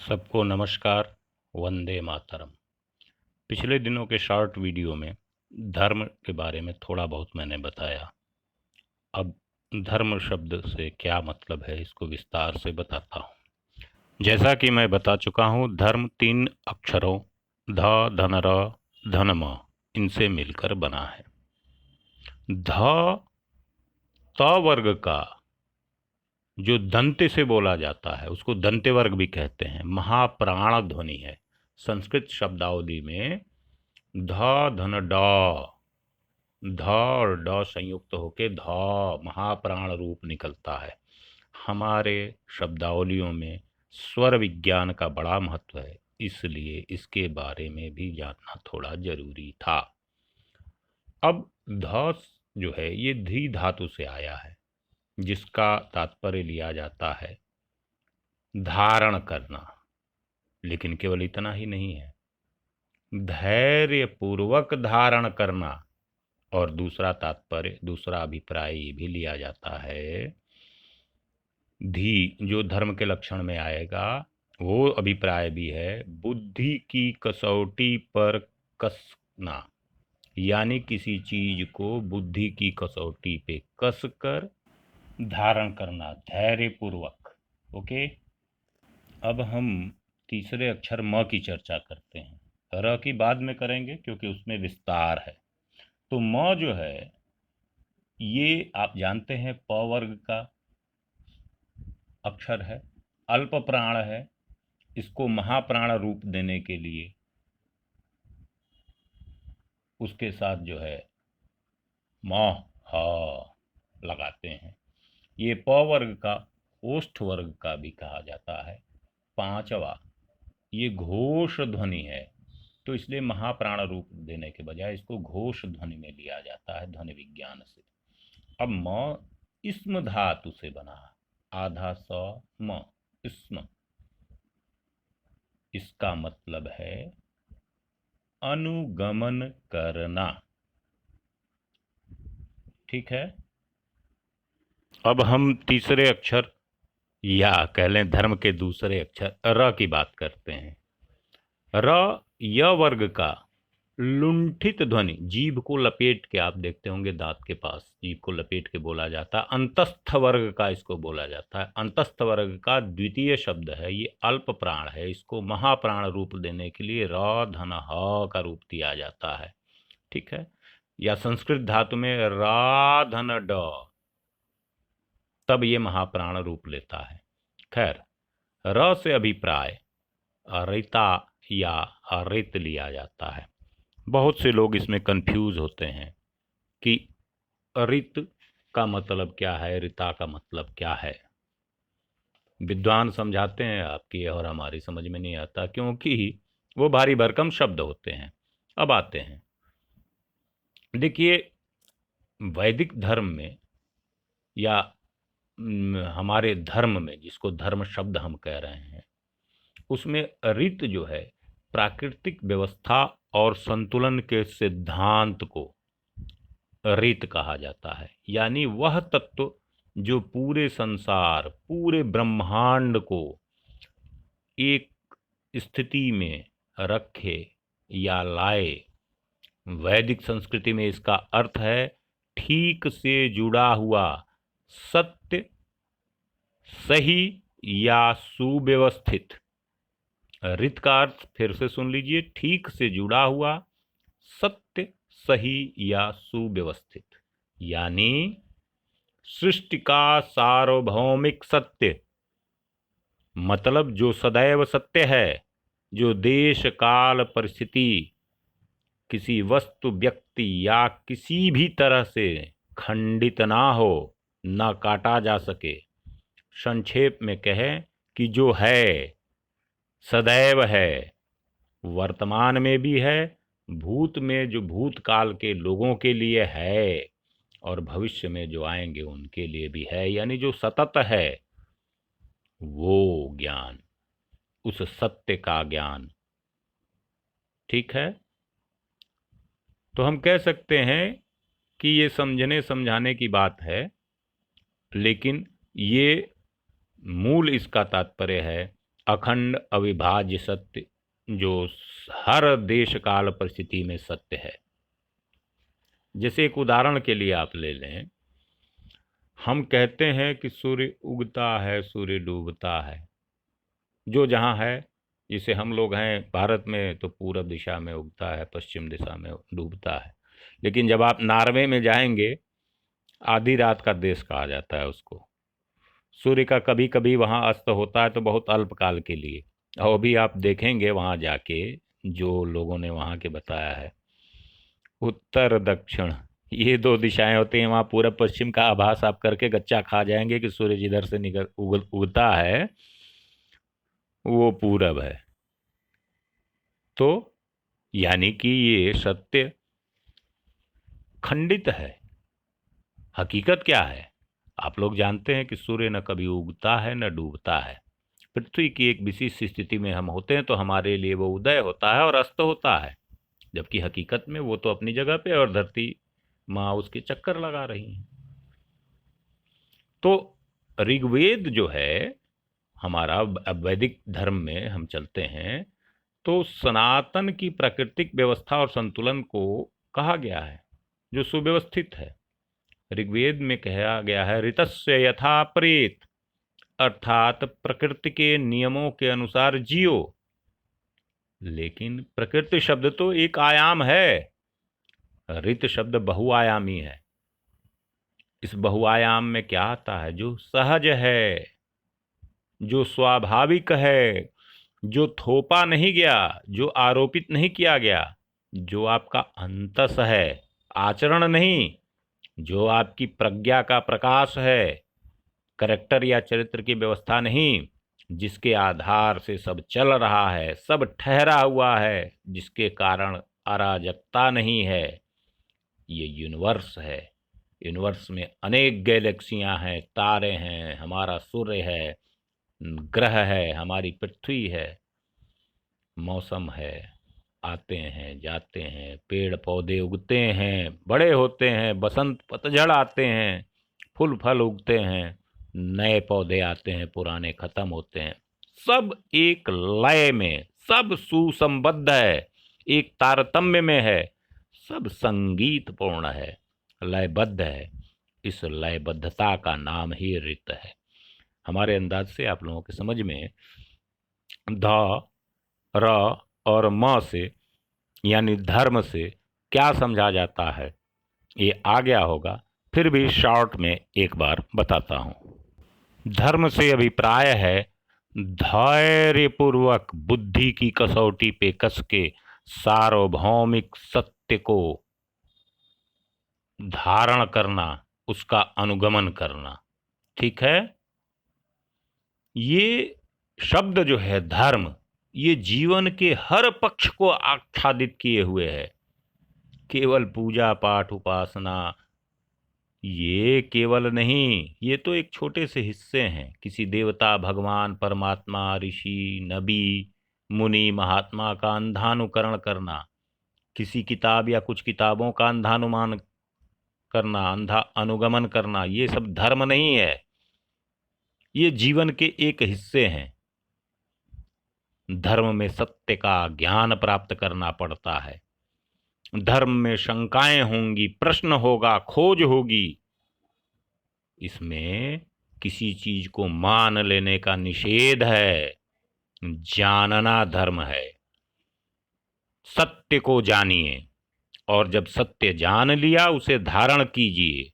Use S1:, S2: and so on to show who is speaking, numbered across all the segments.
S1: सबको नमस्कार। वंदे मातरम। पिछले दिनों के शॉर्ट वीडियो में धर्म के बारे में थोड़ा बहुत मैंने बताया। अब धर्म शब्द से क्या मतलब है इसको विस्तार से बताता हूँ। जैसा कि मैं बता चुका हूँ, धर्म 3 अक्षरों ध धन र धन म इनसे मिलकर बना है। ध त वर्ग का जो दंते से बोला जाता है उसको दंते वर्ग भी कहते हैं, महाप्राण ध्वनि है। संस्कृत शब्दावली में ध धन ड, ध और ड संयुक्त होके ध महाप्राण रूप निकलता है। हमारे शब्दावलियों में स्वर विज्ञान का बड़ा महत्व है, इसलिए इसके बारे में भी जानना थोड़ा जरूरी था। अब ध जो है ये धी धातु से आया है, जिसका तात्पर्य लिया जाता है धारण करना। लेकिन केवल इतना ही नहीं है, धैर्य पूर्वक धारण करना। और दूसरा तात्पर्य, दूसरा अभिप्राय ये भी लिया जाता है, धी जो धर्म के लक्षण में आएगा वो अभिप्राय भी है, बुद्धि की कसौटी पर कसना। यानी किसी चीज को बुद्धि की कसौटी पे कस कर धारण करना धैर्य पूर्वक। ओके, अब हम तीसरे अक्षर म की चर्चा करते हैं। र की बाद में करेंगे क्योंकि उसमें विस्तार है। तो म जो है ये आप जानते हैं प वर्ग का अक्षर है, अल्प प्राण है। इसको महाप्राण रूप देने के लिए उसके साथ जो है म ह लगाते हैं। ये प वर्ग का ओष्ठ वर्ग का भी कहा जाता है। पांचवा ये घोष ध्वनि है, तो इसलिए महाप्राण रूप देने के बजाय इसको घोष ध्वनि में लिया जाता है ध्वनि विज्ञान से। अब म इस्म धातु से बना, आधा स म इस्म। इसका मतलब है अनुगमन करना। ठीक है, अब हम तीसरे अक्षर या कह लें धर्म के दूसरे अक्षर र की बात करते हैं। र य वर्ग का लुंठित ध्वनि, जीभ को लपेट के, आप देखते होंगे दांत के पास जीभ को लपेट के बोला जाता है, अंतस्थ वर्ग का इसको बोला जाता है। अंतस्थ वर्ग का द्वितीय शब्द है, ये अल्प प्राण है। इसको महाप्राण रूप देने के लिए र धन ह का रूप दिया जाता है। ठीक है, या संस्कृत धातु में रा धन ड, तब ये महाप्राण रूप लेता है। खैर, र से अभिप्राय अरिता या अरित लिया जाता है। बहुत से लोग इसमें कंफ्यूज होते हैं कि अरित का मतलब क्या है, रिता का मतलब क्या है। विद्वान समझाते हैं, आपकी और हमारी समझ में नहीं आता, क्योंकि वो भारी भरकम शब्द होते हैं। अब आते हैं, देखिए वैदिक धर्म में या हमारे धर्म में, जिसको धर्म शब्द हम कह रहे हैं, उसमें ऋत जो है प्राकृतिक व्यवस्था और संतुलन के सिद्धांत को ऋत कहा जाता है। यानी वह तत्व जो पूरे संसार, पूरे ब्रह्मांड को एक स्थिति में रखे या लाए। वैदिक संस्कृति में इसका अर्थ है ठीक से जुड़ा हुआ, सत्य, सही या सुव्यवस्थित। ऋत का अर्थ फिर से सुन लीजिए, ठीक से जुड़ा हुआ, सत्य, सही या सुव्यवस्थित। यानी सृष्टि का सार्वभौमिक सत्य, मतलब जो सदैव सत्य है, जो देश काल परिस्थिति, किसी वस्तु, व्यक्ति या किसी भी तरह से खंडित ना हो, ना काटा जा सके। संक्षेप में कहें कि जो है सदैव है, वर्तमान में भी है, भूत में जो भूतकाल के लोगों के लिए है, और भविष्य में जो आएंगे उनके लिए भी है। यानी जो सतत है वो ज्ञान, उस सत्य का ज्ञान। ठीक है, तो हम कह सकते हैं कि ये समझने समझाने की बात है, लेकिन ये मूल इसका तात्पर्य है अखंड अविभाज्य सत्य जो हर देश काल परिस्थिति में सत्य है। जैसे एक उदाहरण के लिए आप ले लें, हम कहते हैं कि सूर्य उगता है, सूर्य डूबता है, जो जहाँ है। जैसे हम लोग हैं भारत में तो पूरब दिशा में उगता है, पश्चिम दिशा में डूबता है। लेकिन जब आप नॉर्वे में जाएंगे, आधी रात का देश कहा जाता है उसको। सूर्य का कभी कभी वहाँ अस्त होता है तो बहुत अल्पकाल के लिए, और भी आप देखेंगे वहाँ जाके जो लोगों ने वहाँ के बताया है, उत्तर दक्षिण ये दो दिशाएं होती हैं। वहाँ पूरब पश्चिम का आभास आप करके गच्चा खा जाएंगे कि सूर्य जिधर से उगता है वो पूरब है। तो यानी कि ये सत्य खंडित है। हकीकत क्या है? आप लोग जानते हैं कि सूर्य न कभी उगता है न डूबता है। पृथ्वी की एक विशिष्ट स्थिति में हम होते हैं तो हमारे लिए वो उदय होता है और अस्त होता है, जबकि हकीकत में वो तो अपनी जगह पे और धरती माँ उसके चक्कर लगा रही है। तो ऋग्वेद जो है हमारा, अब वैदिक धर्म में हम चलते हैं तो सनातन की प्राकृतिक व्यवस्था और संतुलन को कहा गया है जो सुव्यवस्थित है। ऋग्वेद में कहा गया है ऋतस्य यथा प्रेत, अर्थात प्रकृति के नियमों के अनुसार जियो। लेकिन प्रकृति शब्द तो एक आयाम है, ऋत शब्द बहुआयामी है। इस बहुआयाम में क्या आता है? जो सहज है, जो स्वाभाविक है, जो थोपा नहीं गया, जो आरोपित नहीं किया गया, जो आपका अंतस है, आचरण नहीं, जो आपकी प्रज्ञा का प्रकाश है, करैक्टर या चरित्र की व्यवस्था नहीं, जिसके आधार से सब चल रहा है, सब ठहरा हुआ है, जिसके कारण अराजकता नहीं है, ये यूनिवर्स है। यूनिवर्स में अनेक गैलेक्सियां हैं, तारे हैं, हमारा सूर्य है, ग्रह है, हमारी पृथ्वी है, मौसम है, आते हैं जाते हैं, पेड़ पौधे उगते हैं, बड़े होते हैं, बसंत पतझड़ आते हैं, फूल फल उगते हैं, नए पौधे आते हैं, पुराने खत्म होते हैं। सब एक लय में, सब सुसंबद्ध है, एक तारतम्य में है, सब संगीतपूर्ण है, लयबद्ध है। इस लयबद्धता का नाम ही ऋत है। हमारे अंदाज से आप लोगों के समझ में ध, र और म से यानी धर्म से क्या समझा जाता है ये आ गया होगा, फिर भी शॉर्ट में एक बार बताता हूँ। धर्म से अभिप्राय है धैर्यपूर्वक बुद्धि की कसौटी पे कस के सार्वभौमिक सत्य को धारण करना, उसका अनुगमन करना। ठीक है? ये शब्द जो है धर्म, ये जीवन के हर पक्ष को आच्छादित किए हुए है। केवल पूजा पाठ उपासना ये केवल नहीं, ये तो एक छोटे से हिस्से हैं। किसी देवता, भगवान, परमात्मा, ऋषि, नबी, मुनि, महात्मा का अंधानुकरण करना, किसी किताब या कुछ किताबों का अंधानुमान करना, अंधा अनुगमन करना, ये सब धर्म नहीं है। ये जीवन के एक हिस्से हैं। धर्म में सत्य का ज्ञान प्राप्त करना पड़ता है। धर्म में शंकाएं होंगी, प्रश्न होगा, खोज होगी। इसमें किसी चीज को मान लेने का निषेध है। जानना धर्म है। सत्य को जानिए और जब सत्य जान लिया उसे धारण कीजिए।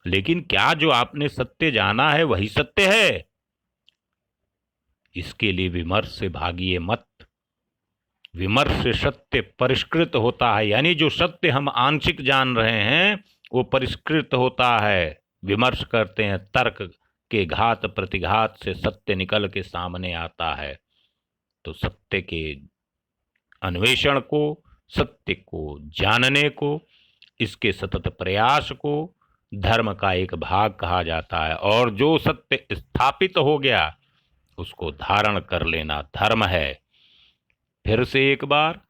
S1: लेकिन क्या जो आपने सत्य जाना है वही सत्य है? इसके लिए विमर्श से भागिए मत। विमर्श से सत्य परिष्कृत होता है, यानी जो सत्य हम आंशिक जान रहे हैं वो परिष्कृत होता है। विमर्श करते हैं, तर्क के घात प्रतिघात से सत्य निकल के सामने आता है। तो सत्य के अन्वेषण को, सत्य को जानने को, इसके सतत प्रयास को धर्म का एक भाग कहा जाता है। और जो सत्य स्थापित हो गया उसको धारण कर लेना धर्म है। फिर से एक बार,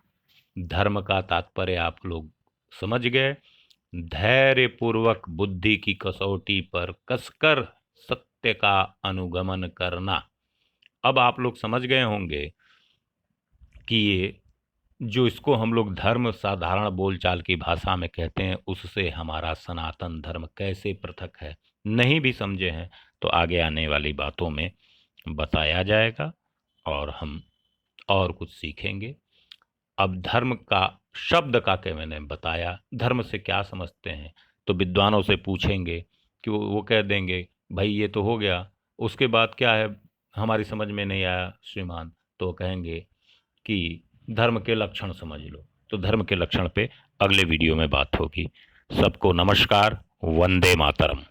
S1: धर्म का तात्पर्य आप लोग समझ गए। धैर्यपूर्वक बुद्धि की कसौटी पर कसकर सत्य का अनुगमन करना, अब आप लोग समझ गए होंगे कि ये जो इसको हम लोग धर्म साधारण बोलचाल की भाषा में कहते हैं, उससे हमारा सनातन धर्म कैसे पृथक है। नहीं भी समझे हैं तो आगे आने वाली बातों में बताया जाएगा और हम और कुछ सीखेंगे। अब धर्म का शब्द का के मैंने बताया, धर्म से क्या समझते हैं, तो विद्वानों से पूछेंगे कि वो कह देंगे भाई ये तो हो गया, उसके बाद क्या है हमारी समझ में नहीं आया श्रीमान, तो वो कहेंगे कि धर्म के लक्षण समझ लो। तो धर्म के लक्षण पे अगले वीडियो में बात होगी। सबको नमस्कार, वंदे मातरम।